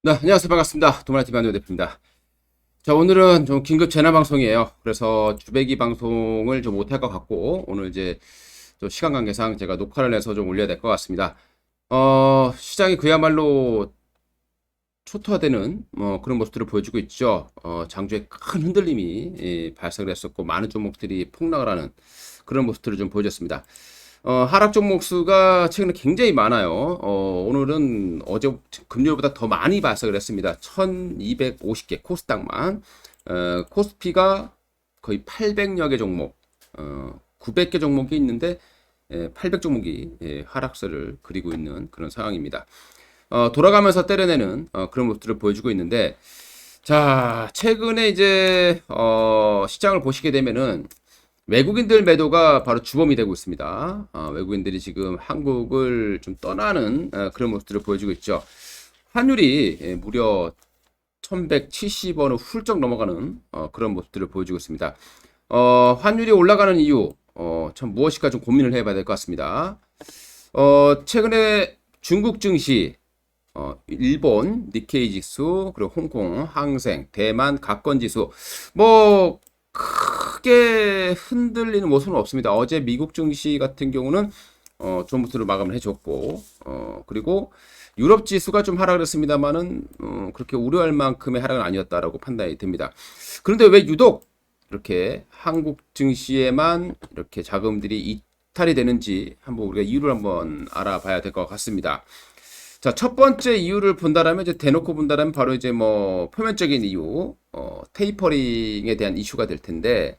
네, 안녕하세요. 반갑습니다. 도마티비 안녕 대표입니다. 자, 오늘은 좀 긴급 재난 방송이에요. 그래서 주배기 방송을 좀 못할 것 같고, 오늘 이제 좀 시간 관계상 제가 녹화를 해서 좀 올려야 될 것 같습니다. 시장이 그야말로 초토화되는 그런 모습들을 보여주고 있죠. 장주에 큰 흔들림이 발생을 했었고, 많은 종목들이 폭락을 하는 그런 모습들을 좀 보여줬습니다. 하락 종목 수가 최근에 굉장히 많아요. 오늘은 어제 금요일보다 더 많이 발생을 했습니다. 1250개 코스닥만. 코스피가 거의 800여 개 종목, 900개 종목이 있는데 800 종목이 하락세를 그리고 있는 그런 상황입니다. 돌아가면서 때려내는 그런 모습들을 보여주고 있는데, 자, 최근에 이제 시장을 보시게 되면은 외국인들 매도가 바로 주범이 되고 있습니다. 외국인들이 지금 한국을 좀 떠나는 그런 모습들을 보여주고 있죠. 환율이 무려 1170원을 훌쩍 넘어가는 그런 모습들을 보여주고 있습니다. 환율이 올라가는 이유, 참 무엇일까 좀 고민을 해봐야 될 것 같습니다. 최근에 중국 증시, 일본 니케이 지수, 그리고 홍콩 항생, 대만 각건 지수, 뭐 크게 흔들리는 모습은 없습니다. 어제 미국 증시 같은 경우는 좋은 모습으로 마감을 해줬고, 그리고 유럽 지수가 좀 하락을 했습니다만은 그렇게 우려할 만큼의 하락은 아니었다라고 판단이 됩니다. 그런데 왜 유독 이렇게 한국 증시에만 이렇게 자금들이 이탈이 되는지 한번 우리가 이유를 한번 알아봐야 될 것 같습니다. 자, 첫 번째 이유를 본다라면, 이제 대놓고 본다라면 바로 이제 뭐 표면적인 이유, 테이퍼링에 대한 이슈가 될 텐데,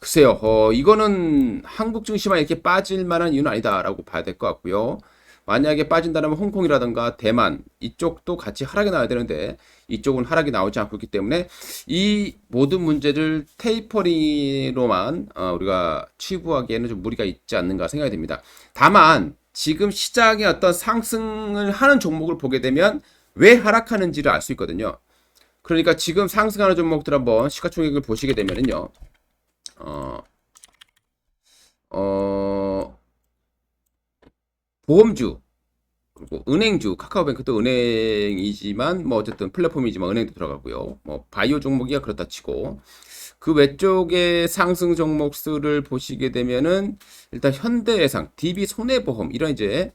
글쎄요, 이거는 한국 증시만 이렇게 빠질 만한 이유는 아니다라고 봐야 될 것 같고요. 만약에 빠진다면 홍콩이라든가 대만 이쪽도 같이 하락이 나와야 되는데 이쪽은 하락이 나오지 않고 있기 때문에 이 모든 문제를 테이퍼링으로만 우리가 치부하기에는 좀 무리가 있지 않는가 생각이 됩니다. 다만 지금 시장의 어떤 상승을 하는 종목을 보게 되면 왜 하락하는지를 알 수 있거든요. 그러니까 지금 상승하는 종목들 한번 시가총액을 보시게 되면은요. 어, 어, 보험주, 그리고 은행주, 카카오뱅크도 은행이지만 뭐 어쨌든 플랫폼이지만 은행도 들어가고요. 뭐 바이오 종목이야 그렇다 치고 그 외쪽의 상승 종목 수를 보시게 되면은 일단 현대해상, DB 손해보험 이런 이제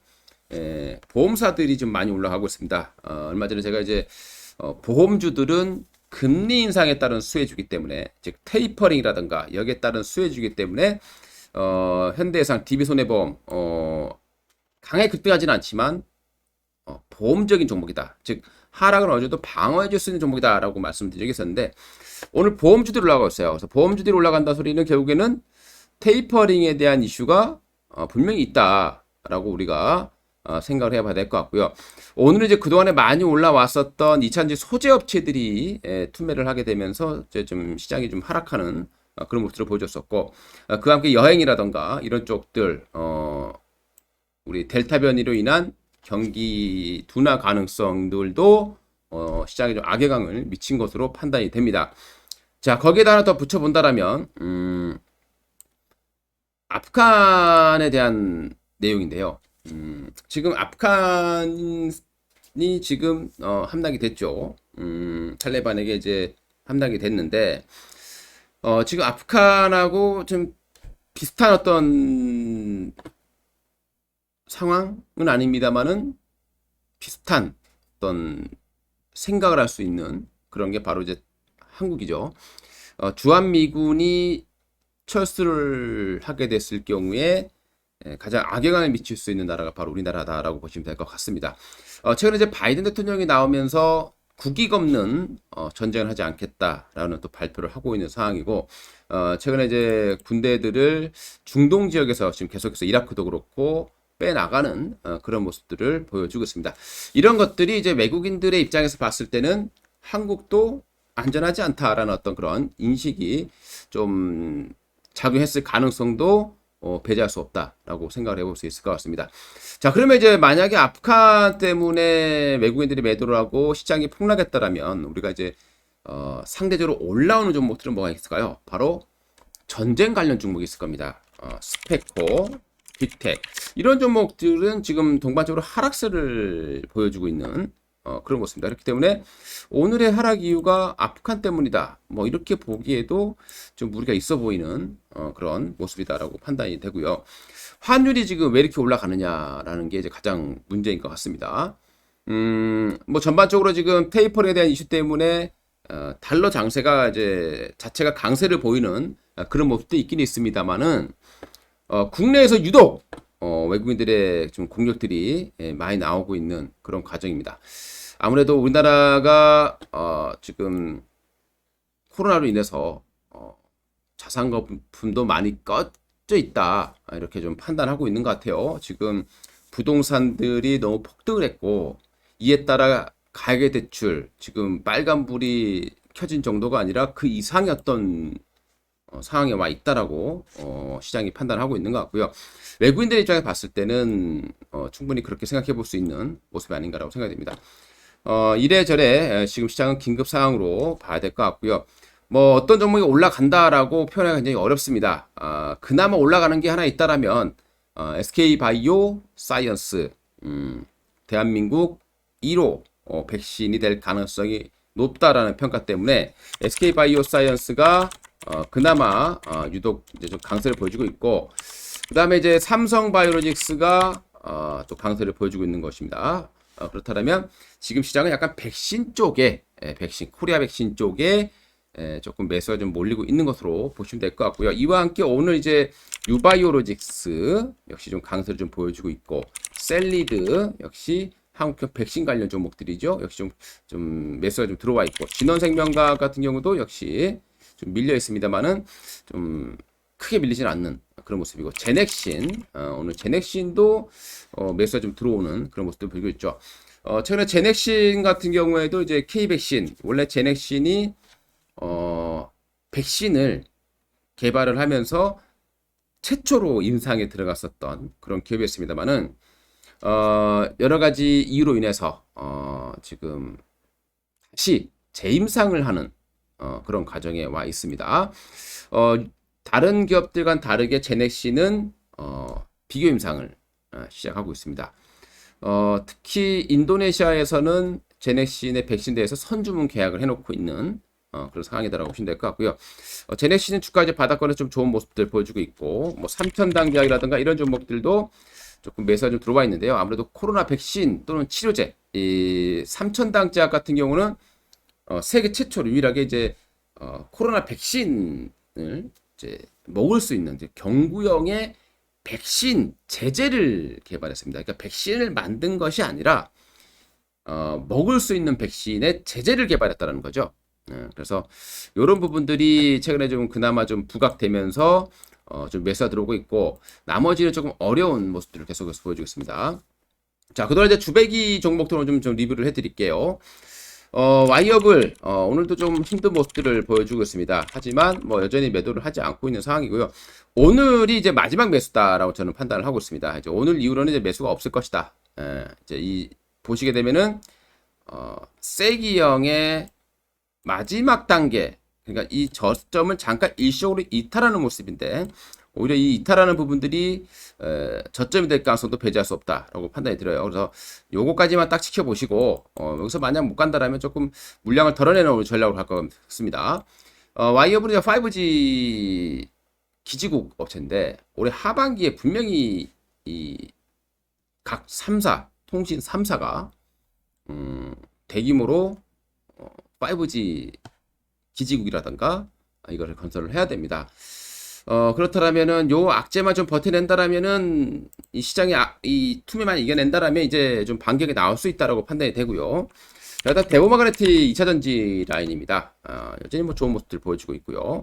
보험사들이 좀 많이 올라가고 있습니다. 얼마 전에 제가 이제 보험주들은 금리 인상에 따른 수혜주기 때문에 즉 테이퍼링이라든가 여기에 따른 수혜주기 때문에 현대해상, DB손해보험 강하게 급등하지는 않지만 보험적인 종목이다. 즉 하락을 어느 정도 방어해 줄 수 있는 종목이다라고 말씀드린 적이 있었는데 오늘 보험주들이 올라가고 있어요. 그래서 보험주들이 올라간다 소리는 결국에는 테이퍼링에 대한 이슈가 분명히 있다라고 우리가 생각을 해봐야 될 것 같고요. 오늘은 이제 그동안에 많이 올라왔었던 2차전지 소재 업체들이 투매를 하게 되면서 이제 좀 시장이 좀 하락하는 그런 모습을 보여줬었고 그와 함께 여행이라던가 이런 쪽들 우리 델타 변이로 인한 경기 둔화 가능성들도 시장에 좀 악영향을 미친 것으로 판단이 됩니다. 자, 거기에다 하나 더 붙여본다라면 아프간에 대한 내용인데요. 지금 아프간이 지금 함락이 됐죠. 탈레반에게 이제 함락이 됐는데 지금 아프간하고 좀 비슷한 어떤 상황은 아닙니다만은 비슷한 어떤 생각을 할 수 있는 그런 게 바로 이제 한국이죠. 주한미군이 철수를 하게 됐을 경우에 가장 악영향을 미칠 수 있는 나라가 바로 우리나라다라고 보시면 될 것 같습니다. 최근에 이제 바이든 대통령이 나오면서 국익 없는 전쟁을 하지 않겠다라는 또 발표를 하고 있는 상황이고, 최근에 이제 군대들을 중동 지역에서 지금 계속해서 이라크도 그렇고 빼나가는 그런 모습들을 보여주고 있습니다. 이런 것들이 이제 외국인들의 입장에서 봤을 때는 한국도 안전하지 않다라는 어떤 그런 인식이 좀 작용했을 가능성도 배제할 수 없다라고 생각을 해볼 수 있을 것 같습니다. 자, 그러면 이제 만약에 아프간 때문에 외국인들이 매도를 하고 시장이 폭락했다라면 우리가 이제 상대적으로 올라오는 종목들은 뭐가 있을까요? 바로 전쟁 관련 종목이 있을 겁니다. 스페코, 빅텍 이런 종목들은 지금 동반적으로 하락세를 보여주고 있는 그런 모습입니다. 그렇기 때문에 오늘의 하락 이유가 아프간 때문이다. 뭐 이렇게 보기에도 좀 무리가 있어 보이는 그런 모습이다라고 판단이 되고요. 환율이 지금 왜 이렇게 올라가느냐라는 게 이제 가장 문제인 것 같습니다. 뭐 전반적으로 지금 테이퍼에 대한 이슈 때문에 달러 장세가 이제 자체가 강세를 보이는 그런 모습도 있긴 있습니다만은 국내에서 유독 외국인들의 좀 공격들이 많이 나오고 있는 그런 과정입니다. 아무래도 우리나라가 지금 코로나로 인해서 자산 거품도 많이 꺼져 있다 이렇게 좀 판단하고 있는 것 같아요. 지금 부동산들이 너무 폭등을 했고 이에 따라 가계대출 지금 빨간불이 켜진 정도가 아니라 그 이상이었던 상황에 와 있다라고 시장이 판단하고 있는 것 같고요. 외국인들 입장에 봤을 때는 충분히 그렇게 생각해 볼 수 있는 모습이 아닌가라고 생각이 됩니다. 이래저래 지금 시장은 긴급 상황으로 봐야 될 것 같고요. 뭐 어떤 종목이 올라간다라고 표현하기 굉장히 어렵습니다. 그나마 올라가는 게 하나 있다라면 SK바이오 사이언스 대한민국 1호 백신이 될 가능성이 높다라는 평가 때문에 SK바이오 사이언스가 그나마 유독 이제 좀 강세를 보여주고 있고, 그 다음에 이제 삼성바이오로직스가 또 강세를 보여주고 있는 것입니다. 그렇다면 지금 시장은 약간 백신 쪽에, 백신, 코리아 백신 쪽에 조금 매수가 좀 몰리고 있는 것으로 보시면 될 것 같고요. 이와 함께 오늘 이제 유바이오로직스 역시 좀 강세를 좀 보여주고 있고, 셀리드 역시 한국형 백신 관련 종목들이죠. 역시 좀 매수가 좀 들어와 있고, 진원생명과학 같은 경우도 역시 좀 밀려 있습니다만은 좀 크게 밀리진 않는 그런 모습이고, 제넥신 오늘 제넥신도 매수가 좀 들어오는 그런 모습도 보이고 있죠. 최근에 제넥신 같은 경우에도 이제 K백신, 원래 제넥신이 백신을 개발을 하면서 최초로 임상에 들어갔었던 그런 기업이었습니다만은 여러 가지 이유로 인해서 지금 다시 재임상을 하는 그런 과정에 와 있습니다. 다른 기업들과는 다르게 제넥시는 비교 임상을 시작하고 있습니다. 특히 인도네시아에서는 제넥신의 백신 대해서 선주문 계약을 해놓고 있는 그런 상황이다라고 보시면 될 것 같고요. 제넥신은 주가 이제 바닥권에 좀 좋은 모습들 보여주고 있고, 뭐 3,000당 계약이라든가 이런 종목들도 조금 매수가 좀 들어와 있는데요. 아무래도 코로나 백신 또는 치료제, 이 3,000당 제약 같은 경우는 세계 최초로 유일하게 이제 코로나 백신을 이제 먹을 수 있는 이제 경구형의 백신 제제를 개발했습니다. 그러니까 백신을 만든 것이 아니라 먹을 수 있는 백신의 제제를 개발했다는 거죠. 그래서 이런 부분들이 최근에 좀 그나마 좀 부각되면서 좀 매수가 들어오고 있고, 나머지는 조금 어려운 모습들을 계속해서 보여주겠습니다. 자, 그동안 이제 주배기 종목들을 좀 리뷰를 해드릴게요. 와이어블 오늘도 좀 힘든 모습들을 보여주고 있습니다. 하지만 뭐 여전히 매도를 하지 않고 있는 상황이고요. 오늘이 이제 마지막 매수다라고 저는 판단을 하고 있습니다. 이제 오늘 이후로는 이제 매수가 없을 것이다. 이제 보시게 되면은 세기형의 마지막 단계, 그러니까 이 저점을 잠깐 일시적으로 이탈하는 모습인데, 오히려 이 이탈하는 부분들이 저점이 될 가능성도 배제할 수 없다라고 판단이 들어요. 그래서 요거까지만 딱 지켜보시고 여기서 만약 못 간다라면 조금 물량을 덜어내는 전략으로 갈 것 같습니다. 와이어블은 5G 기지국 업체인데 올해 하반기에 분명히 이 각 3사, 통신 3사가 대규모로 5G 기지국이라든가 이거를 건설을 해야 됩니다. 그렇다면은 요 악재만 좀 버텨낸다라면은 이 시장의 이 투매만 이겨낸다라면 이제 좀 반격이 나올 수 있다라고 판단이 되고요. 일단 데모마그네틱 2차전지 라인입니다. 여전히 뭐 좋은 모습들 보여주고 있고요.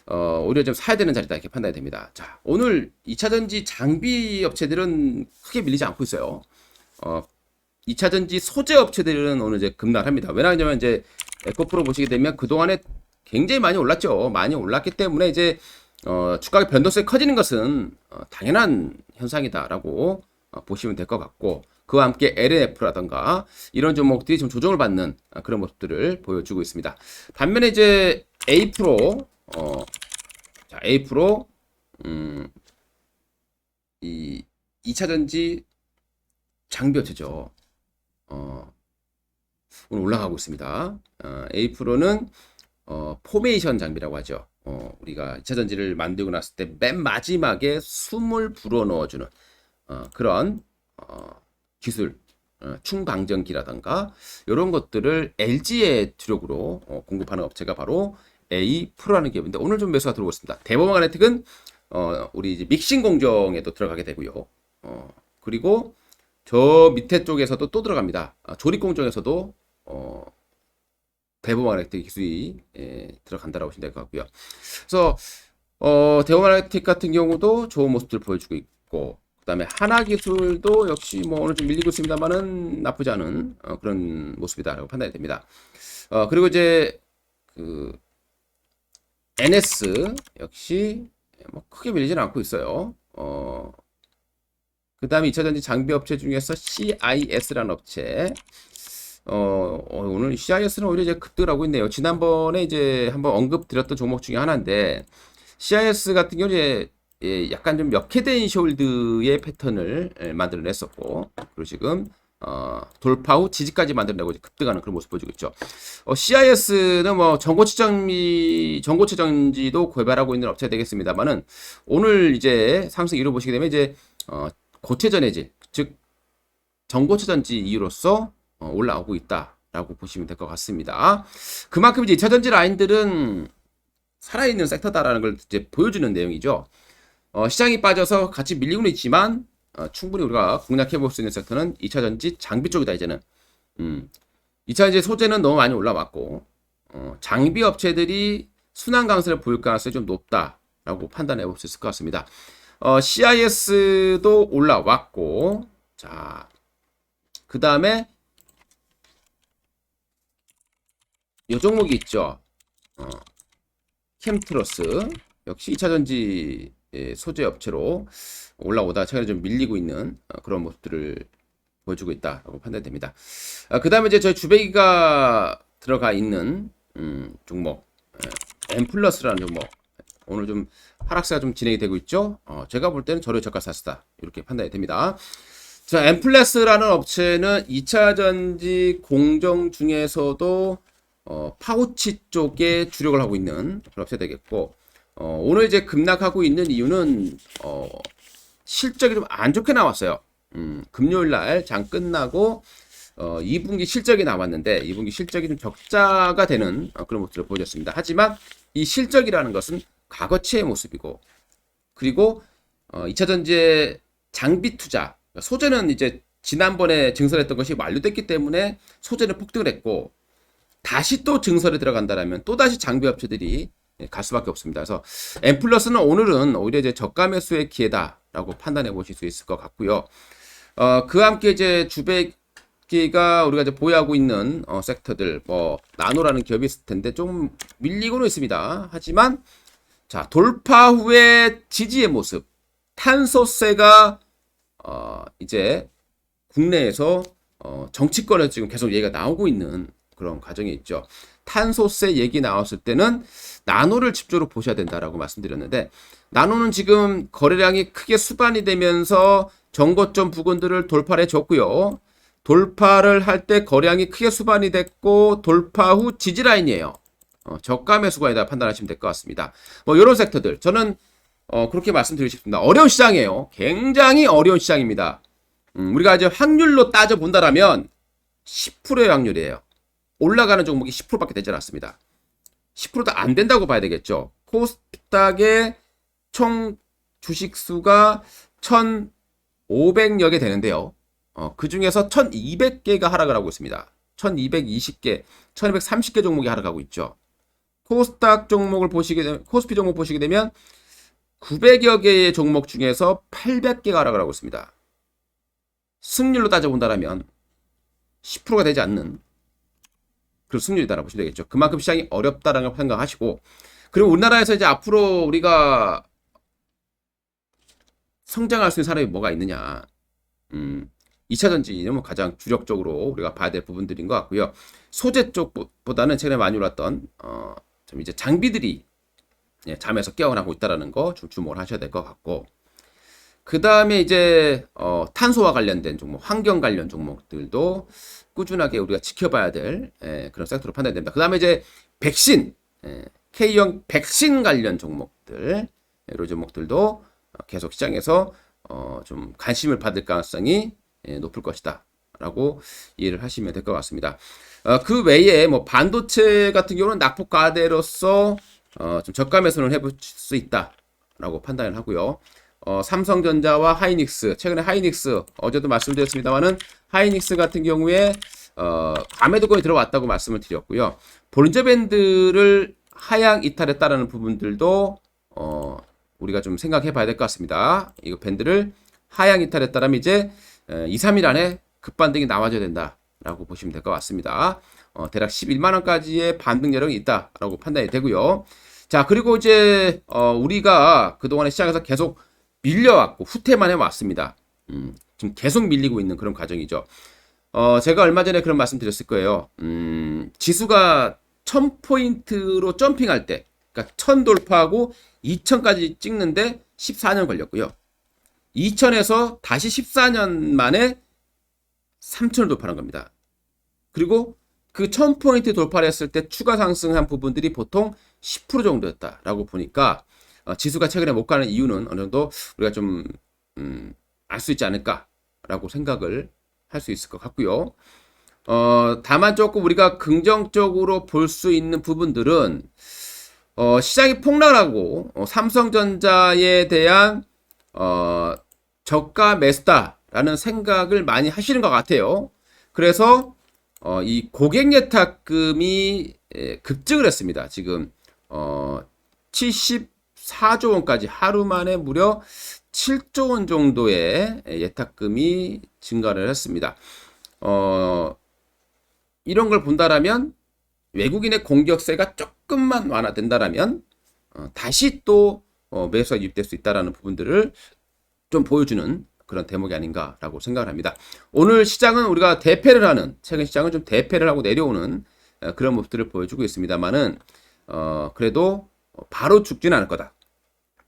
오히려 좀 사야 되는 자리다 이렇게 판단이 됩니다. 자, 오늘 2차전지 장비 업체들은 크게 밀리지 않고 있어요. 2차전지 소재 업체들은 오늘 이제 급락합니다. 왜냐하면 이제 에코프로 보시게 되면 그동안에 굉장히 많이 올랐죠. 많이 올랐기 때문에 이제 주가가 변동성이 커지는 것은 당연한 현상이다라고 보시면 될 것 같고, 그와 함께 LNF라던가 이런 종목들이 좀 조정을 받는 그런 모습들을 보여주고 있습니다. 반면에 이제 A프로 자, A프로 이 2차전지 장비 업체죠. 오늘 올라가고 있습니다. A-Pro는 포메이션 장비라고 하죠. 우리가 2차 전지를 만들고 났을 때 맨 마지막에 숨을 불어 넣어주는 그런 기술, 충방전기라던가 이런 것들을 LG의 주력으로 공급하는 업체가 바로 A-Pro라는 기업인데 오늘 좀 매수가 들어오고 있습니다. 대범 마그네틱은 우리 이제 믹싱 공정에도 들어가게 되고요. 그리고 저 밑에 쪽에서도 또 들어갑니다. 조립 공정에서도 대범 마그네틱 기술이 들어간다라고 보시면 될 것 같고요. 그래서 대범 마그네틱 같은 경우도 좋은 모습들 보여주고 있고, 그다음에 하나기술도 역시 뭐 오늘 좀 밀리고 있습니다만은 나쁘지 않은 그런 모습이다라고 판단이 됩니다. 그리고 이제 그 NS 역시 뭐 크게 밀리지는 않고 있어요. 그 다음에 2차전지 장비 업체 중에서 CIS라는 업체. 오늘 CIS는 오히려 이제 급등을 하고 있네요. 지난번에 이제 한번 언급드렸던 종목 중에 하나인데, CIS 같은 경우는 이제 약간 좀 역회된 숄드의 패턴을 만들어냈었고, 그리고 지금 돌파 후 지지까지 만들어내고 이제 급등하는 그런 모습 보여주고 있죠. CIS는 뭐 전고체 전지도 개발하고 있는 업체가 되겠습니다만은 오늘 이제 상승 이루 보시게 되면 이제 고체 전해질, 즉 전고체 전지 이유로서 올라오고 있다라고 보시면 될 것 같습니다. 그만큼 이제 2차 전지 라인들은 살아있는 섹터다라는 걸 이제 보여주는 내용이죠. 시장이 빠져서 같이 밀리고는 있지만 충분히 우리가 공략해 볼 수 있는 섹터는 2차 전지 장비 쪽이다. 이제는 2차 전지 소재는 너무 많이 올라왔고 장비 업체들이 순환 강세를 보일 가능성이 좀 높다라고 판단해 볼 수 있을 것 같습니다. CIS도 올라왔고, 자, 그 다음에 이 종목이 있죠. 캠트러스 역시 2차 전지 소재 업체로 올라오다 최근에 좀 밀리고 있는 그런 모습들을 보여주고 있다라고 판단됩니다. 그 다음에 이제 저희 주배기가 들어가 있는 종목 엠플러스라는 종목, 오늘 좀 하락세가 좀 진행이 되고 있죠. 제가 볼 때는 저렴 저가 사스다 이렇게 판단이 됩니다. 자, 엠플러스라는 업체는 2차 전지 공정 중에서도 파우치 쪽에 주력을 하고 있는 그런 업체 되겠고, 오늘 이제 급락하고 있는 이유는 실적이 좀 안 좋게 나왔어요. 금요일 날 장 끝나고 2분기 실적이 나왔는데 2분기 실적이 좀 적자가 되는 그런 모습을 보여줬습니다. 하지만 이 실적이라는 것은 과거치의 모습이고, 그리고 2차 전지의 장비 투자, 소재는 이제 지난번에 증설했던 것이 완료됐기 때문에 소재는 폭등을 했고, 다시 또 증설에 들어간다라면 또다시 장비 업체들이 갈 수밖에 없습니다. 그래서 엠플러스는 오늘은 오히려 이제 저가 매수의 기회다라고 판단해 보실 수 있을 것 같고요. 그와 함께 이제 주배기가 우리가 이제 보유하고 있는 섹터들, 뭐 나노라는 기업이 있을 텐데 좀 밀리고는 있습니다. 하지만 자, 돌파 후에 지지의 모습, 탄소세가 이제 국내에서 정치권에서 지금 계속 얘기가 나오고 있는 그런 과정이 있죠. 탄소세 얘기 나왔을 때는 나노를 집중적으로 보셔야 된다라고 말씀드렸는데, 나노는 지금 거래량이 크게 수반이 되면서 정고점 부근들을 돌파를 해줬고요. 돌파를 할 때 거래량이 크게 수반이 됐고 돌파 후 지지 라인이에요. 저가 매수가 아니다 판단하시면 될 것 같습니다. 뭐 이런 섹터들 저는 그렇게 말씀드리고 싶습니다. 어려운 시장이에요. 굉장히 어려운 시장입니다. 우리가 이제 확률로 따져 본다라면 10%의 확률이에요. 올라가는 종목이 10%밖에 되지 않았습니다. 10%도 안 된다고 봐야 되겠죠. 코스닥의 총 주식 수가 1,500여 개 되는데요. 그 중에서 1,200개가 하락을 하고 있습니다. 1,220개, 1,230개 종목이 하락하고 있죠. 코스닥 종목을 보시게 되면, 코스피 종목 보시게 되면 900여 개의 종목 중에서 800개가 하락을 하고 있습니다. 승률로 따져본다면 10%가 되지 않는 그 승률이다라고 보시면 되겠죠. 그만큼 시장이 어렵다라는 걸 생각하시고, 그리고 우리나라에서 이제 앞으로 우리가 성장할 수 있는 산업이 뭐가 있느냐. 2차 전지는 가장 주력적으로 우리가 봐야 될 부분들인 것 같고요. 소재 쪽보다는 최근에 많이 올랐던 좀 이제 장비들이 잠에서 깨어나고 있다라는 거 좀 주목을 하셔야 될 것 같고, 그 다음에 이제 탄소와 관련된 종목, 환경 관련 종목들도 꾸준하게 우리가 지켜봐야 될 그런 섹터로 판단됩니다. 그 다음에 이제 백신, K형 백신 관련 종목들, 이런 종목들도 계속 시장에서 좀 관심을 받을 가능성이 높을 것이다 라고 이해를 하시면 될 것 같습니다. 그 외에 뭐 반도체 같은 경우는 낙폭 과대로서 좀 저가 매수는 해볼 수 있다 라고 판단을 하고요. 삼성전자와 하이닉스, 최근에 하이닉스 어제도 말씀드렸습니다만은 하이닉스 같은 경우에 감매도권이 들어왔다고 말씀을 드렸고요. 볼린저 밴드를 하향 이탈했다라는 부분들도 우리가 좀 생각해 봐야 될 것 같습니다. 이거 밴드를 하향 이탈했다라면 이제 2, 3일 안에 급반등이 나와줘야 된다라고 보시면 될 것 같습니다. 대략 11만원까지의 반등 여력이 있다라고 판단이 되고요. 자, 그리고 이제 우리가 그동안에 시장에서 계속 밀려왔고 후퇴만 해왔습니다. 지금 계속 밀리고 있는 그런 과정이죠. 제가 얼마 전에 그런 말씀 드렸을 거예요. 지수가 1000포인트로 점핑할 때, 그러니까 1000 돌파하고 2000까지 찍는데 14년 걸렸고요. 2000에서 다시 14년 만에 3000을 돌파한 겁니다. 그리고 그 1000포인트 돌파를 했을 때 추가 상승한 부분들이 보통 10% 정도였다라고 보니까 지수가 최근에 못 가는 이유는 어느 정도 우리가 좀 알 수 있지 않을까라고 생각을 할 수 있을 것 같고요. 다만 조금 우리가 긍정적으로 볼 수 있는 부분들은 시장이 폭락하고 삼성전자에 대한 저가 매수다라는 생각을 많이 하시는 것 같아요. 그래서 이 고객 예탁금이 급증을 했습니다. 지금 74조 원까지 하루 만에 무려 7조 원 정도의 예탁금이 증가를 했습니다. 이런 걸 본다라면 외국인의 공격세가 조금만 완화된다라면 다시 또 매수가 유입될 수 있다라는 부분들을 좀 보여주는 그런 대목이 아닌가라고 생각을 합니다. 오늘 시장은 우리가 대패를 하는, 최근 시장은 좀 대패를 하고 내려오는 그런 모습들을 보여주고 있습니다만은 그래도 바로 죽지는 않을 거다.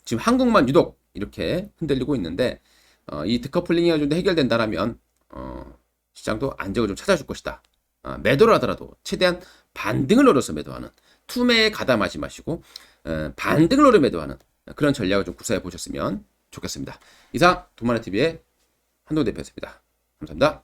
지금 한국만 유독 이렇게 흔들리고 있는데 이 디커플링이 좀 해결된다라면 시장도 안정을 좀 찾아줄 것이다. 매도를 하더라도 최대한 반등을 노려서 매도하는, 투매에 가담하지 마시고 반등을 노려 매도하는 그런 전략을 좀 구사해 보셨으면 좋겠습니다. 이상 도마네TV의 한동훈 대표였습니다. 감사합니다.